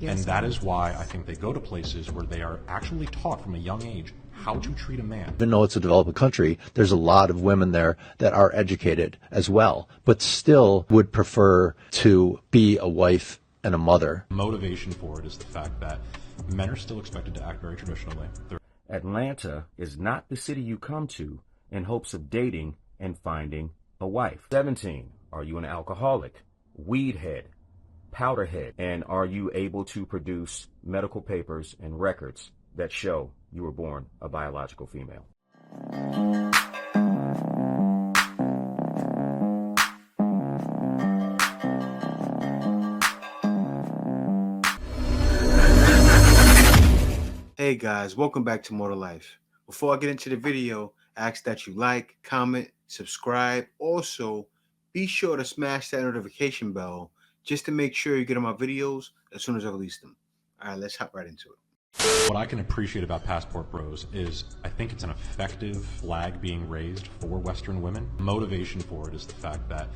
And that is why I think they go to places where they are actually taught from a young age how to treat a man. Even though it's a developing country, there's a lot of women there that are educated as well, but still would prefer to be a wife and a mother. Motivation for it is the fact that men are still expected to act very traditionally. Atlanta is not the city you come to in hopes of dating and finding a wife. 17, are you an alcoholic, weed head, powder head, and are you able to produce medical papers and records that show you were born a biological female? Hey guys, welcome back to Mortal Life. Before I get into the video, I ask that you like, comment, subscribe. Also, be sure to smash that notification bell just to make sure you get on my videos as soon as I release them. All right, let's hop right into it. What I can appreciate about Passport Bros is I think it's an effective flag being raised for Western women. Motivation for it is the fact that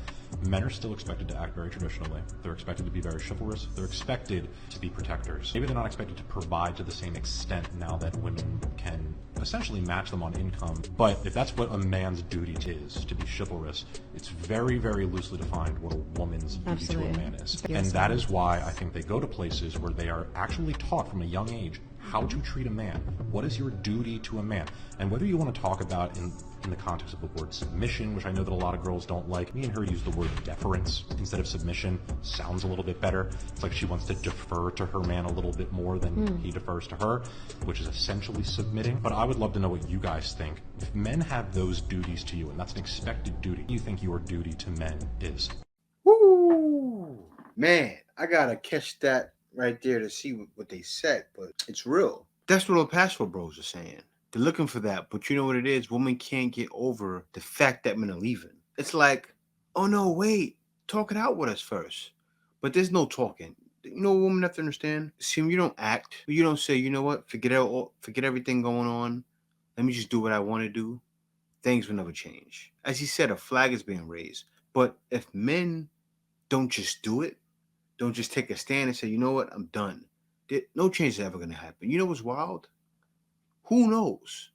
men are still expected to act very traditionally. They're expected to be very chivalrous. They're expected to be protectors. Maybe they're not expected to provide to the same extent now that women can essentially match them on income. But if that's what a man's duty is, to be chivalrous, it's very, very loosely defined what a woman's duty to a man is. And that is why I think they go to places where they are actually taught from a young age how to treat a man. What is your duty to a man? And whether you want to talk about in the context of the word submission, which I know that a lot of girls don't like, me and her use the word deference instead of submission. Sounds a little bit better. It's like she wants to defer to her man a little bit more than he defers to her, which is essentially submitting. But I would love to know what you guys think. If men have those duties to you, and that's an expected duty, what do you think your duty to men is? Woo! Man, I gotta catch that right there to see what they said, but it's real. That's what all Passport Bros are saying. They're looking for that, but you know what it is? Women can't get over the fact that men are leaving. It's like, oh no, wait, talk it out with us first. But there's no talking. You know what women have to understand? See, you don't act. You don't say, you know what, forget everything going on. Let me just do what I want to do. Things will never change. As he said, a flag is being raised. But if men don't just do it, don't just take a stand and say, you know what, I'm done. No change is ever going to happen. You know what's wild? Who knows?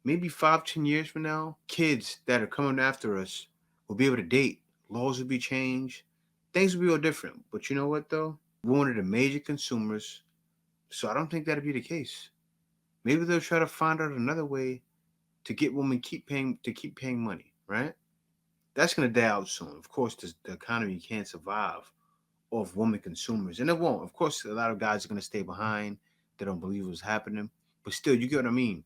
Maybe 5-10 years from now, kids that are coming after us will be able to date. Laws will be changed. Things will be all different. But you know what, though? We're one of the major consumers, so I don't think that'll be the case. Maybe they'll try to find out another way to get women keep paying money, right? That's going to die out soon. Of course, the economy can't survive of women consumers, and it won't. Of course, a lot of guys are going to stay behind. They don't believe what's happening, but still, you get what I mean.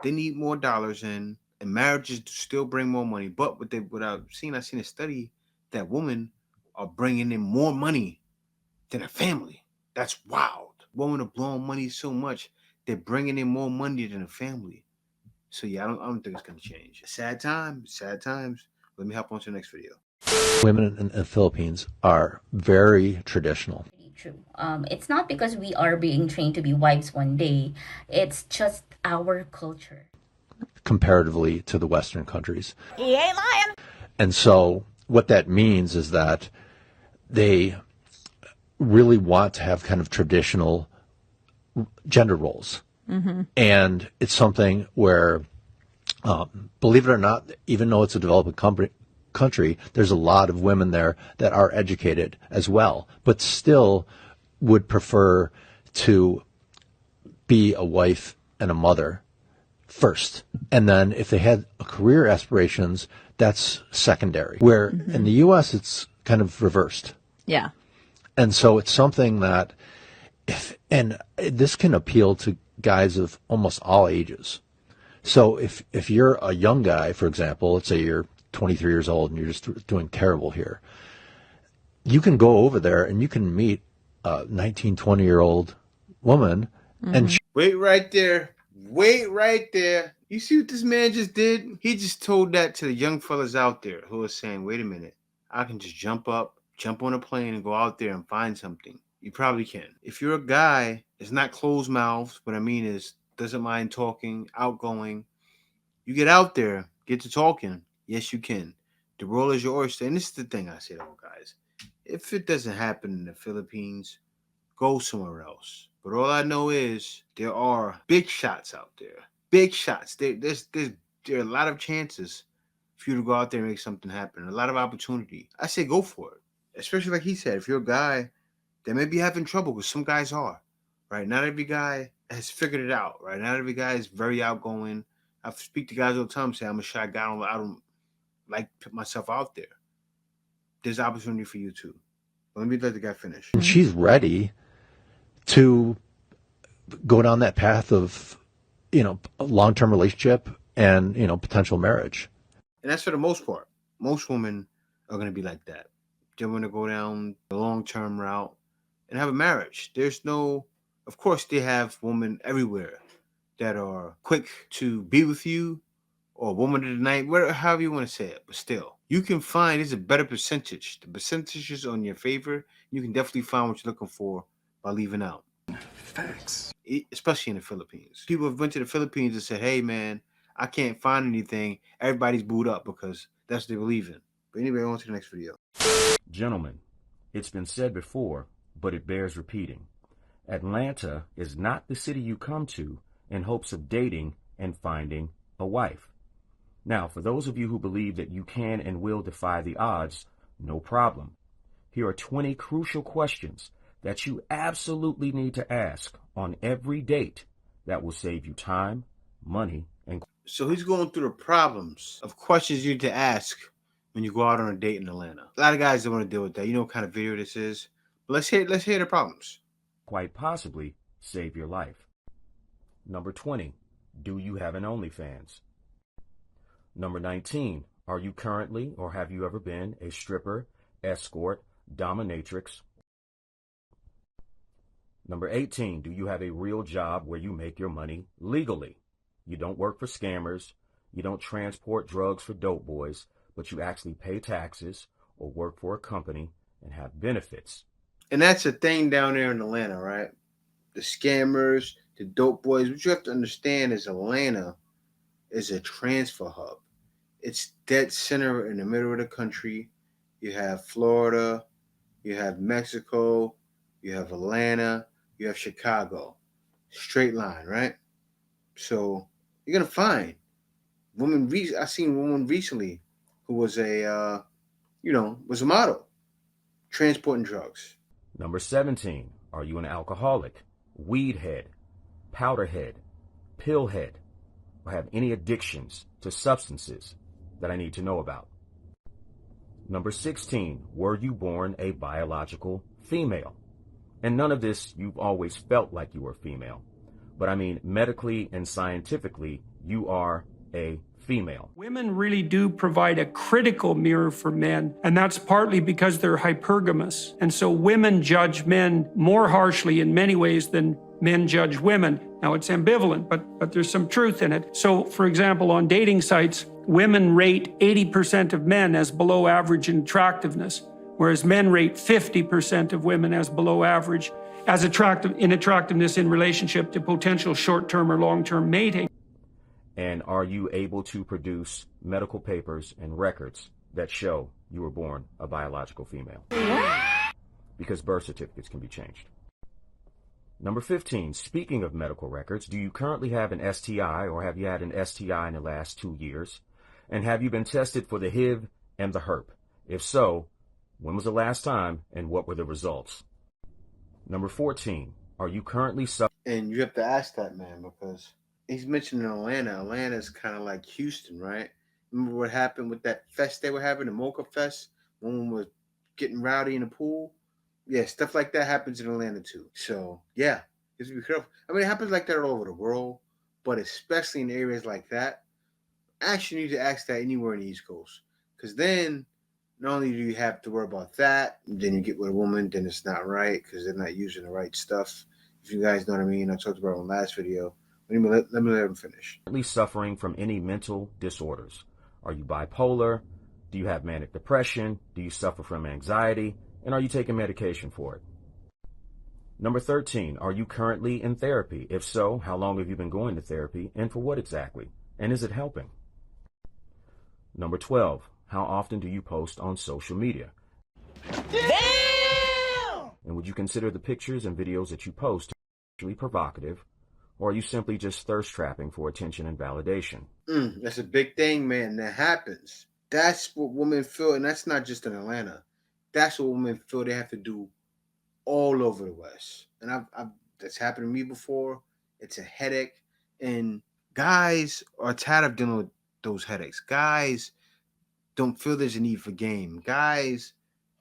They need more dollars in, and marriages still bring more money. But what I've seen a study that women are bringing in more money than a family. That's wild. Women are blowing money so much they're bringing in more money than a family. So yeah, I don't think it's going to change. Sad times. Let me hop on to the next video. Women in the Philippines are very traditional. True. It's not because we are being trained to be wives one day. It's just our culture. Comparatively to the Western countries. He ain't lying. And so what that means is that they really want to have kind of traditional gender roles. Mm-hmm. And it's something where, believe it or not, even though it's a developing country, there's a lot of women there that are educated as well, but still would prefer to be a wife and a mother first. And then if they had career aspirations, that's secondary. Where in the U.S., it's kind of reversed. Yeah. And so it's something that and this can appeal to guys of almost all ages. So if you're a young guy, for example, let's say you're 23 years old and you're just doing terrible here, you can go over there and you can meet a 19, 20-year-old woman and Wait right there. You see what this man just did? He just told that to the young fellas out there who are saying, wait a minute, I can just jump on a plane and go out there and find something. You probably can. If you're a guy, it's not closed mouthed. What I mean is doesn't mind talking, outgoing. You get out there, get to talking. Yes, you can. The world is your oyster. And this is the thing I say to all guys. If it doesn't happen in the Philippines, go somewhere else. But all I know is there are big shots out there. Big shots. There are a lot of chances for you to go out there and make something happen. A lot of opportunity. I say go for it. Especially like he said, if you're a guy that may be having trouble, because some guys are, right? Not every guy has figured it out, right? Not every guy is very outgoing. I speak to guys all the time say I'm a shy guy. I don't like put myself out there. There's opportunity for you too. But let me let the guy finish. And she's ready to go down that path of, a long-term relationship and, potential marriage. And that's for the most part. Most women are going to be like that. They're going to go down the long-term route and have a marriage. Of course, they have women everywhere that are quick to be with you or woman of the night, however you want to say it. But still, you can find there's a better percentage. The percentage is on your favor. You can definitely find what you're looking for by leaving out. Facts. Especially in the Philippines. People have went to the Philippines and said, hey, man, I can't find anything. Everybody's booed up because that's what they believe in. But anyway, on to the next video. Gentlemen, it's been said before, but it bears repeating. Atlanta is not the city you come to in hopes of dating and finding a wife. Now, for those of you who believe that you can and will defy the odds, no problem. Here are 20 crucial questions that you absolutely need to ask on every date that will save you time, money, and... So he's going through the problems of questions you need to ask when you go out on a date in Atlanta. A lot of guys don't want to deal with that. You know what kind of video this is? But let's hear the problems. quite possibly save your life. Number 20, do you have an OnlyFans? Number 19, are you currently or have you ever been a stripper, escort, dominatrix? Number 18, do you have a real job where you make your money legally? You don't work for scammers, you don't transport drugs for dope boys, but you actually pay taxes or work for a company and have benefits. And that's a thing down there in Atlanta, right? The scammers, the dope boys. What you have to understand is Atlanta is a transfer hub. It's dead center in the middle of the country. You have Florida, you have Mexico, you have Atlanta, you have Chicago. Straight line, right? So you're gonna find women. I seen a woman recently who was a model transporting drugs. Number 17, are you an alcoholic, weed head, powder head, pill head, or have any addictions to substances that I need to know about? Number 16, were you born a biological female? And none of this, you've always felt like you were female. But I mean, medically and scientifically, you are a female. Women really do provide a critical mirror for men, and that's partly because they're hypergamous. And so women judge men more harshly in many ways than men judge women. Now, it's ambivalent, but there's some truth in it. So, for example, on dating sites, women rate 80% of men as below average in attractiveness, whereas men rate 50% of women as below average as attractiveness in relationship to potential short-term or long-term mating. And are you able to produce medical papers and records that show you were born a biological female? Because birth certificates can be changed. Number 15, speaking of medical records, do you currently have an STI or have you had an STI in the last 2 years? And have you been tested for the HIV and the HERP? If so, when was the last time and what were the results? Number 14, are you currently And you have to ask that man because he's mentioning Atlanta. Atlanta is kind of like Houston, right? Remember what happened with that fest they were having, the Mocha Fest? Woman was getting rowdy in the pool. Yeah, stuff like that happens in Atlanta too. So, yeah, you have to be careful. I mean, it happens like that all over the world, but especially in areas like that, actually need to ask that anywhere in the East Coast. Because then, not only do you have to worry about that, then you get with a woman, then it's not right because they're not using the right stuff. If you guys know what I mean, I talked about it in the last video. Let me let him finish. currently suffering from any mental disorders? Are you bipolar? Do you have manic depression? Do you suffer from anxiety? And are you taking medication for it? Number 13, are you currently in therapy? If so, how long have you been going to therapy and for what exactly? And is it helping? Number 12, how often do you post on social media? Damn! And would you consider the pictures and videos that you post actually provocative, or are you simply just thirst trapping for attention and validation? That's a big thing, man. That happens. That's what women feel, and that's not just in Atlanta. That's what women feel they have to do all over the West. And I've that's happened to me before. It's a headache, and guys are tired of dealing with those headaches. Guys don't feel there's a need for game. Guys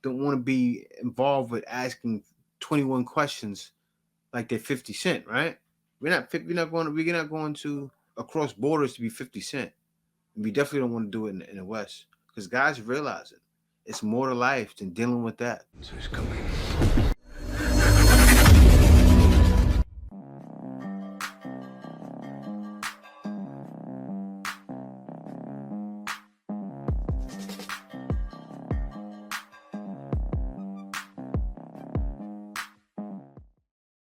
don't want to be involved with asking 21 questions like they're 50 Cent, right? We're not going to across borders to be 50 Cent. And we definitely don't want to do it in the West because guys realize it. It's more to life than dealing with that. So he's coming.